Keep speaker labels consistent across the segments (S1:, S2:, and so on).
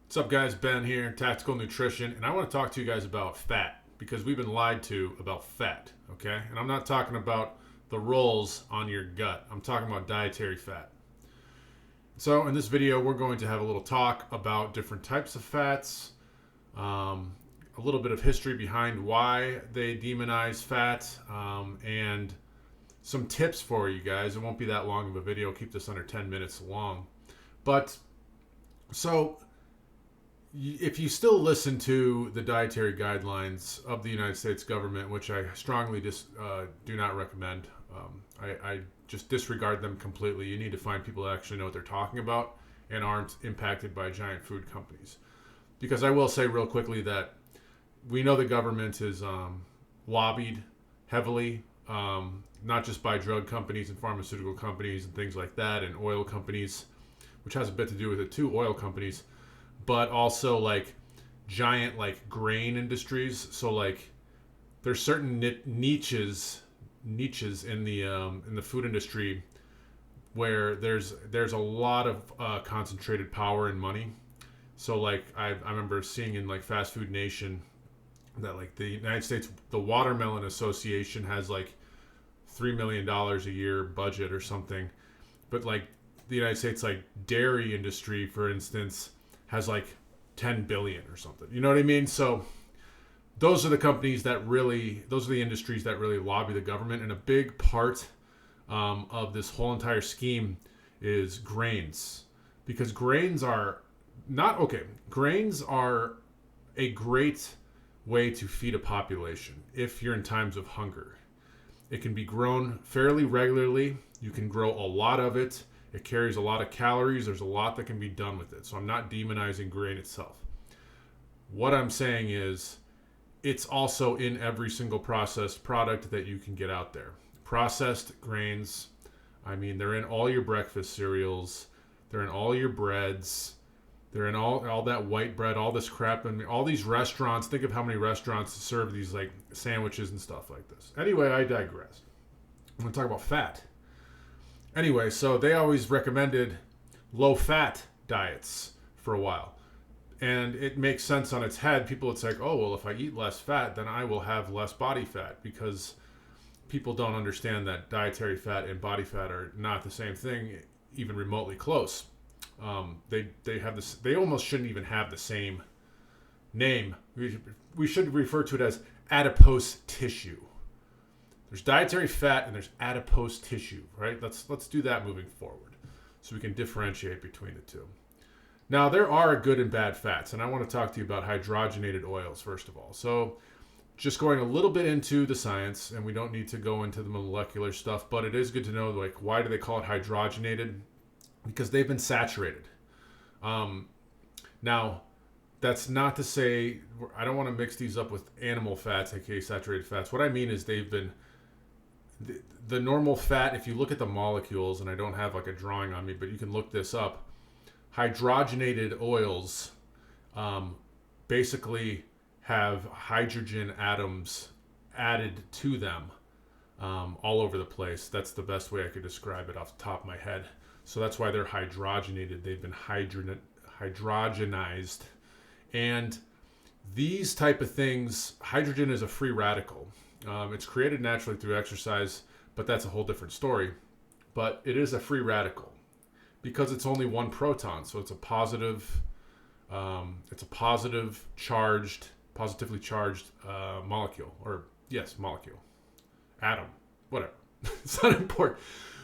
S1: What's up, guys? Ben here, Tactical Nutrition, and I want to talk to you guys about fat because we've been lied to about fat, okay? And I'm not talking about the rolls on your gut, I'm talking about dietary fat. So, in this video, we're going to have a little talk about different types of fats, a little bit of history behind why they demonize fat, and some tips for you guys. It won't be that long of a video, keep this under 10 minutes long. But, so if you still listen to the dietary guidelines of the United States government, which I strongly do not recommend, I just disregard them completely. You need to find people that actually know what they're talking about and aren't impacted by giant food companies. Because I will say real quickly that we know the government is lobbied heavily, not just by drug companies and pharmaceutical companies and things like that, and oil companies, which has a bit to do with it too, oil companies, but also like giant like grain industries. So like there's certain niches in the food industry where there's a lot of concentrated power and money. So like I remember seeing in like Fast Food Nation that like the United States, the Watermelon Association has like $3 million a year budget or something, but like the United States like dairy industry, for instance, has like 10 billion or something. You know what I mean? So those are the companies that really, those are the industries that really lobby the government. And a big part of this whole entire scheme is grains, because grains are not okay. Grains are a great way to feed a population if you're in times of hunger. It can be grown fairly regularly. You can grow a lot of it. It carries a lot of calories. There's a lot that can be done with it. So I'm not demonizing grain itself. What I'm saying is it's also in every single processed product that you can get out there. Processed grains, I mean, they're in all your breakfast cereals. They're in all your breads. They're in all that white bread, all this crap. I mean, all these restaurants, think of how many restaurants serve these like sandwiches and stuff like this. Anyway, I digress. I'm going to talk about fat. Anyway, so they always recommended low-fat diets for a while. And it makes sense on its head. People, it's like, oh, well, if I eat less fat, then I will have less body fat, because people don't understand that dietary fat and body fat are not the same thing, even remotely close. They have this. They almost shouldn't even have the same name. We should refer to it as adipose tissue. There's dietary fat and there's adipose tissue, right? Let's do that moving forward so we can differentiate between the two. Now, there are good and bad fats, and I want to talk to you about hydrogenated oils first of all. So just going a little bit into the science, and we don't need to go into the molecular stuff, but it is good to know, like, why do they call it hydrogenated? Because they've been saturated. Now, that's not to say, I don't want to mix these up with animal fats, aka saturated fats. What I mean is they've been, the normal fat, if you look at the molecules, and I don't have like a drawing on me, but you can look this up, hydrogenated oils basically have hydrogen atoms added to them all over the place. That's the best way I could describe it off the top of my head. So that's why they're hydrogenated. They've been hydrogenized. And these type of things, hydrogen is a free radical. It's created naturally through exercise, but that's a whole different story. But it is a free radical because it's only one proton. So it's a positively positively charged molecule, or yes, molecule, atom, whatever. It's not important.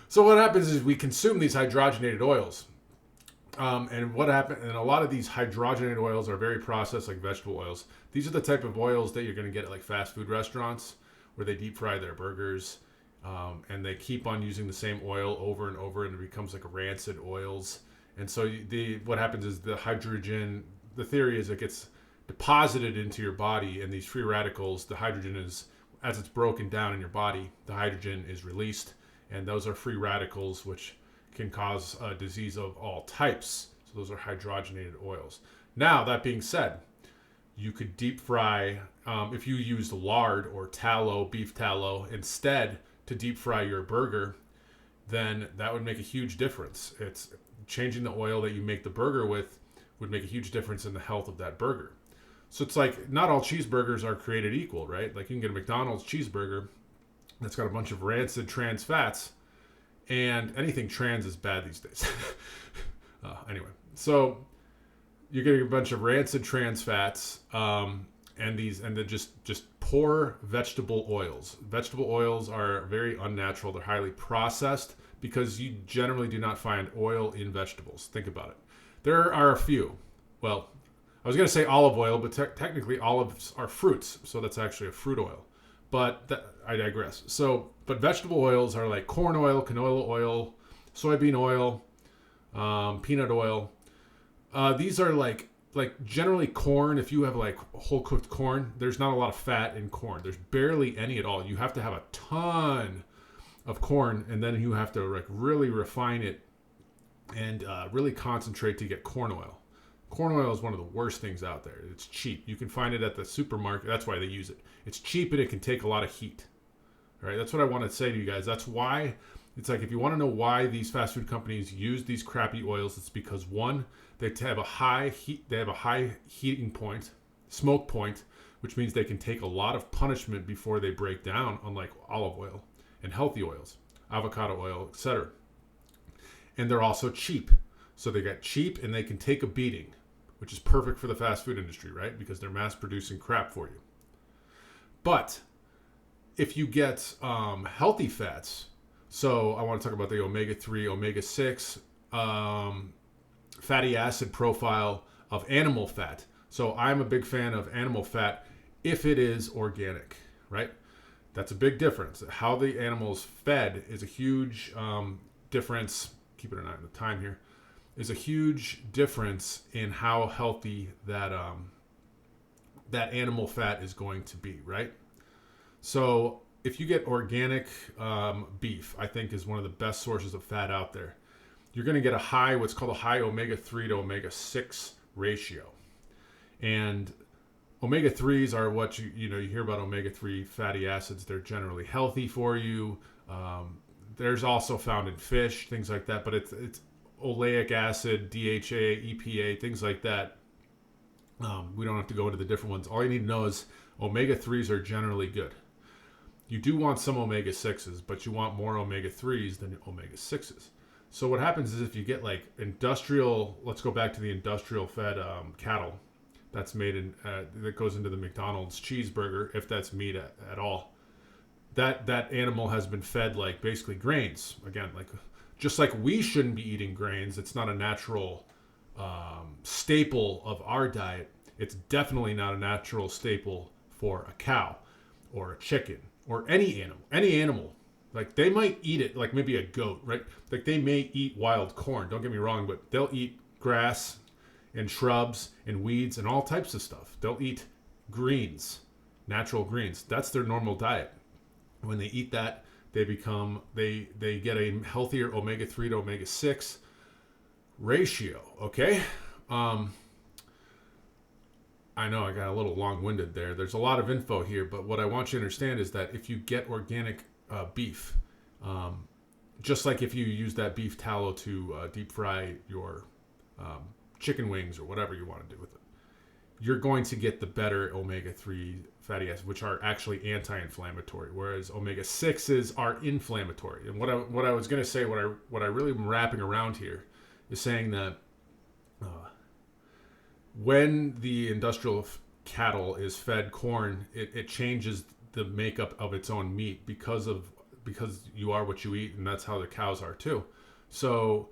S1: So what happens is we consume these hydrogenated oils. And what happened? And a lot of these hydrogenated oils are very processed, like vegetable oils. These are the type of oils that you're going to get at like fast food restaurants, where they deep fry their burgers, and they keep on using the same oil over and over, and it becomes like rancid oils. And so what happens is the hydrogen. The theory is it gets deposited into your body, and these free radicals, the hydrogen is, as it's broken down in your body, the hydrogen is released, and those are free radicals, which can cause a disease of all types. So those are hydrogenated oils. Now, that being said, you could deep fry, if you used lard or tallow, beef tallow, instead to deep fry your burger, then that would make a huge difference. It's changing the oil that you make the burger with would make a huge difference in the health of that burger. So it's like not all cheeseburgers are created equal, right? Like you can get a McDonald's cheeseburger that's got a bunch of rancid trans fats, and anything trans is bad these days. Anyway, so you're getting a bunch of rancid trans fats, and then just poor vegetable oils. Vegetable oils are very unnatural. They're highly processed because you generally do not find oil in vegetables. Think about it. There are a few. Well, I was going to say olive oil, but technically olives are fruits, so that's actually a fruit oil. But I digress. So, but vegetable oils are like corn oil, canola oil, soybean oil, peanut oil. These are like generally corn. If you have like whole cooked corn, there's not a lot of fat in corn. There's barely any at all. You have to have a ton of corn, and then you have to like really refine it and really concentrate to get corn oil. Corn oil is one of the worst things out there. It's cheap. You can find it at the supermarket. That's why they use it. It's cheap and it can take a lot of heat. All right, that's what I want to say to you guys. That's why it's like if you want to know why these fast food companies use these crappy oils, it's because one, they have a high heating point, smoke point, which means they can take a lot of punishment before they break down, unlike olive oil and healthy oils, avocado oil, etc. And they're also cheap. So they got cheap and they can take a beating, which is perfect for the fast food industry, right? Because they're mass producing crap for you. But if you get healthy fats, so I want to talk about the omega-3, omega-6 fatty acid profile of animal fat. So I'm a big fan of animal fat if it is organic, right? That's a big difference. How the animal's fed is a huge difference. Keeping an eye on the time here. Is a huge difference in how healthy that animal fat is going to be, right? So if you get organic beef, I think is one of the best sources of fat out there. You're going to get what's called a high omega-3 to omega-6 ratio. And omega-3s are what you hear about omega-3 fatty acids. They're generally healthy for you. There's also found in fish, things like that, but it's oleic acid, DHA, EPA, things like that. We don't have to go into the different ones. All you need to know is omega-3s are generally good. You do want some omega-6s, but you want more omega-3s than omega-6s. So what happens is if you get like let's go back to the industrial fed cattle that's made that goes into the McDonald's cheeseburger, if that's meat at all. That animal has been fed like basically grains. Again, like just like we shouldn't be eating grains. It's not a natural staple of our diet. It's definitely not a natural staple for a cow or a chicken or any animal. Any animal. Like they might eat it, like maybe a goat, right? Like they may eat wild corn. Don't get me wrong, but they'll eat grass and shrubs and weeds and all types of stuff. They'll eat greens, natural greens. That's their normal diet. When they eat that, they get a healthier omega-3 to omega-6 ratio, okay? I know I got a little long-winded there. There's a lot of info here, but what I want you to understand is that if you get organic beef, just like if you use that beef tallow to deep fry your chicken wings or whatever you want to do with it, you're going to get the better omega-3 fatty acids, which are actually anti-inflammatory, whereas omega-6s are inflammatory. And what I was going to say, what I really am wrapping around here is saying that when the industrial cattle is fed corn, it changes the makeup of its own meat because you are what you eat, and that's how the cows are too. So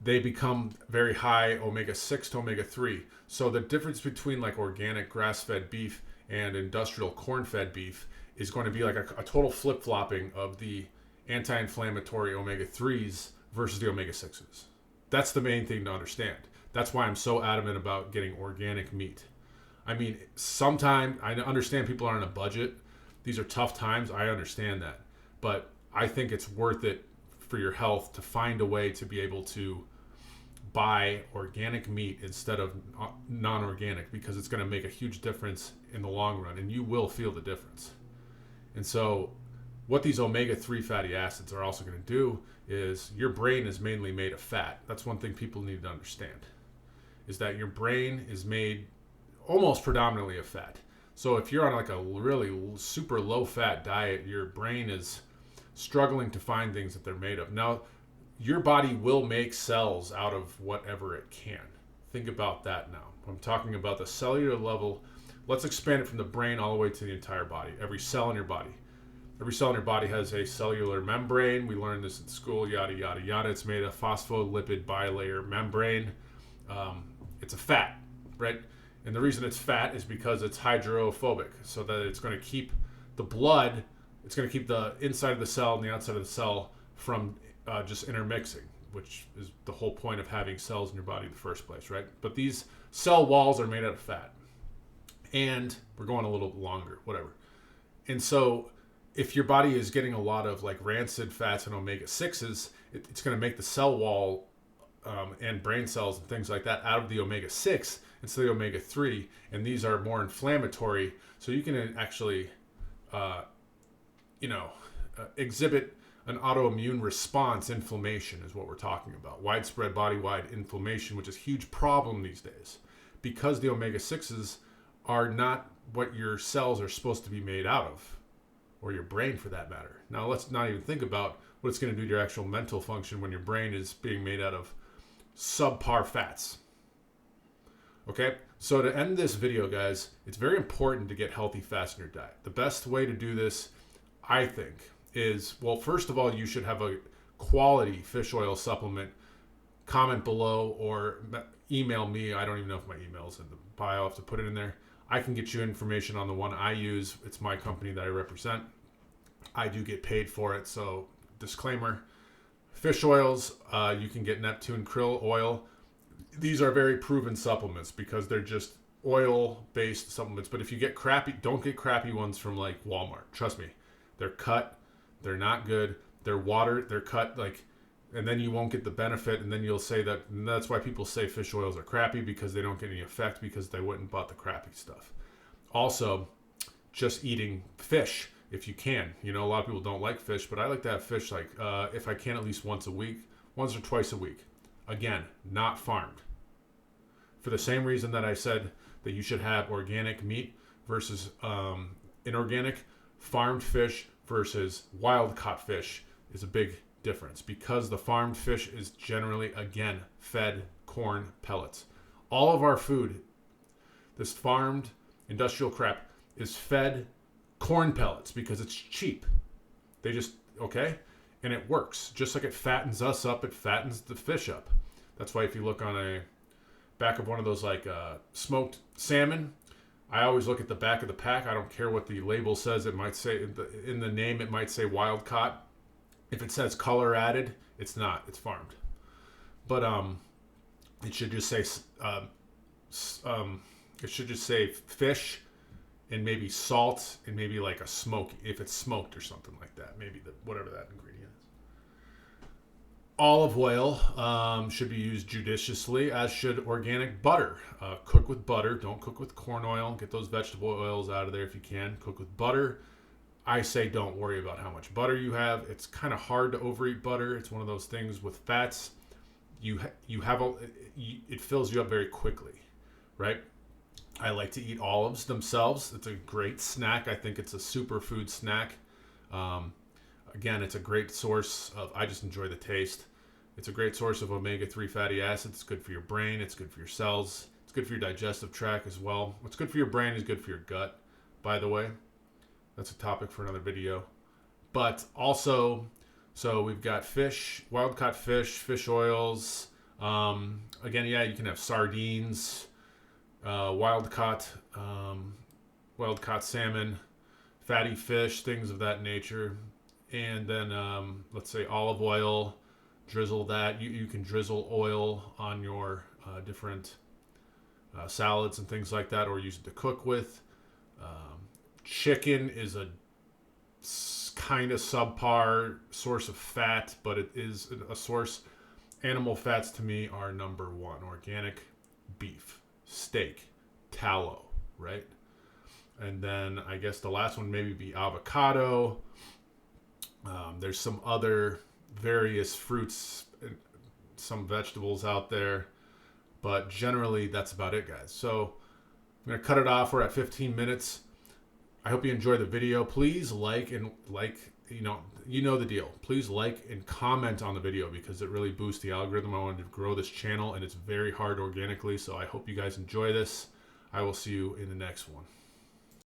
S1: they become very high omega-6 to omega-3. So the difference between like organic grass-fed beef and industrial corn-fed beef is going to be like a total flip-flopping of the anti-inflammatory omega-3s versus the omega-6s. That's the main thing to understand. That's why I'm so adamant about getting organic meat. I mean, sometimes I understand people are on a budget. These are tough times. I understand that. But I think it's worth it for your health to find a way to be able to buy organic meat instead of non-organic, because it's going to make a huge difference in the long run, and you will feel the difference. And so what these omega-3 fatty acids are also going to do is your brain is mainly made of fat. That's one thing people need to understand, is that your brain is made almost predominantly of fat. So if you're on like a really super low fat diet, your brain is struggling to find things that they're made of. Now, your body will make cells out of whatever it can. Think about that now. I'm talking about the cellular level. Let's expand it from the brain all the way to the entire body. Every cell in your body. Every cell in your body has a cellular membrane. We learned this in school, yada, yada, yada. It's made of phospholipid bilayer membrane. It's a fat, right? And the reason it's fat is because it's hydrophobic, so that it's going to keep the blood, it's going to keep the inside of the cell and the outside of the cell from just intermixing, which is the whole point of having cells in your body in the first place, right? But these cell walls are made out of fat. And we're going a little longer, whatever. And so if your body is getting a lot of like rancid fats and omega-6s, it's going to make the cell wall and brain cells and things like that out of the omega-6 instead of the omega-3. And these are more inflammatory. So you can actually, exhibit an autoimmune response. Inflammation is what we're talking about. Widespread body-wide inflammation, which is a huge problem these days because the omega-6s are not what your cells are supposed to be made out of, or your brain for that matter. Now let's not even think about what it's going to do to your actual mental function when your brain is being made out of subpar fats. Okay, so to end this video, guys, it's very important to get healthy fats in your diet. The best way to do this, I think, is, well, first of all, you should have a quality fish oil supplement. Comment below or email me. I don't even know if my email's in the bio. I'll have to put it in there. I can get you information on the one I use. It's my company that I represent. I do get paid for it, so disclaimer. Fish oils, you can get Neptune krill oil. These are very proven supplements because they're just oil-based supplements. But if you get crappy, don't get crappy ones from like Walmart. Trust me. They're cut. They're not good. They're water. They're cut like, and then you won't get the benefit. And then you'll say that, and that's why people say fish oils are crappy, because they don't get any effect because they went and bought the crappy stuff. Also, just eating fish if you can. You know, a lot of people don't like fish, but I like to have fish like, if I can, at least once or twice a week. Again, not farmed. For the same reason that I said that you should have organic meat versus inorganic, farmed fish versus wild caught fish is a big difference, because the farmed fish is generally, again, fed corn pellets. All of our food, this farmed industrial crap, is fed corn pellets because it's cheap. They just, okay? And it works. Just like it fattens us up, it fattens the fish up. That's why if you look on a back of one of those like smoked salmon, I always look at the back of the pack. I don't care what the label says. It might say, in the name, it might say wild caught. If it says color added, it's not. It's farmed. But it should just say fish and maybe salt and maybe like a smoke, if it's smoked or something like that. Maybe whatever that ingredient is. Olive oil should be used judiciously, as should organic butter. Cook with butter. Don't cook with corn oil. Get those vegetable oils out of there if you can. Cook with butter. I say don't worry about how much butter you have. It's kind of hard to overeat butter. It's one of those things with fats. It fills you up very quickly, right? I like to eat olives themselves. It's a great snack. I think it's a superfood snack. Again, it's a great source of, I just enjoy the taste. It's a great source of omega-3 fatty acids. It's good for your brain. It's good for your cells. It's good for your digestive tract as well. What's good for your brain is good for your gut, by the way. That's a topic for another video. But also, so we've got fish, wild-caught fish oils. Again, yeah, you can have sardines, wild-caught salmon, fatty fish, things of that nature. And then, let's say olive oil, drizzle that. You can drizzle oil on your different salads and things like that, or use it to cook with. Chicken is a kind of subpar source of fat, but it is a source. Animal fats to me are number one. Organic beef, steak, tallow, right? And then I guess the last one maybe be avocado. There's some other various fruits and some vegetables out there. But generally, that's about it, guys. So I'm going to cut it off. We're at 15 minutes. I hope you enjoyed the video. Please you know the deal. Please like and comment on the video because it really boosts the algorithm. I wanted to grow this channel, and it's very hard organically. So I hope you guys enjoy this. I will see you in the next one.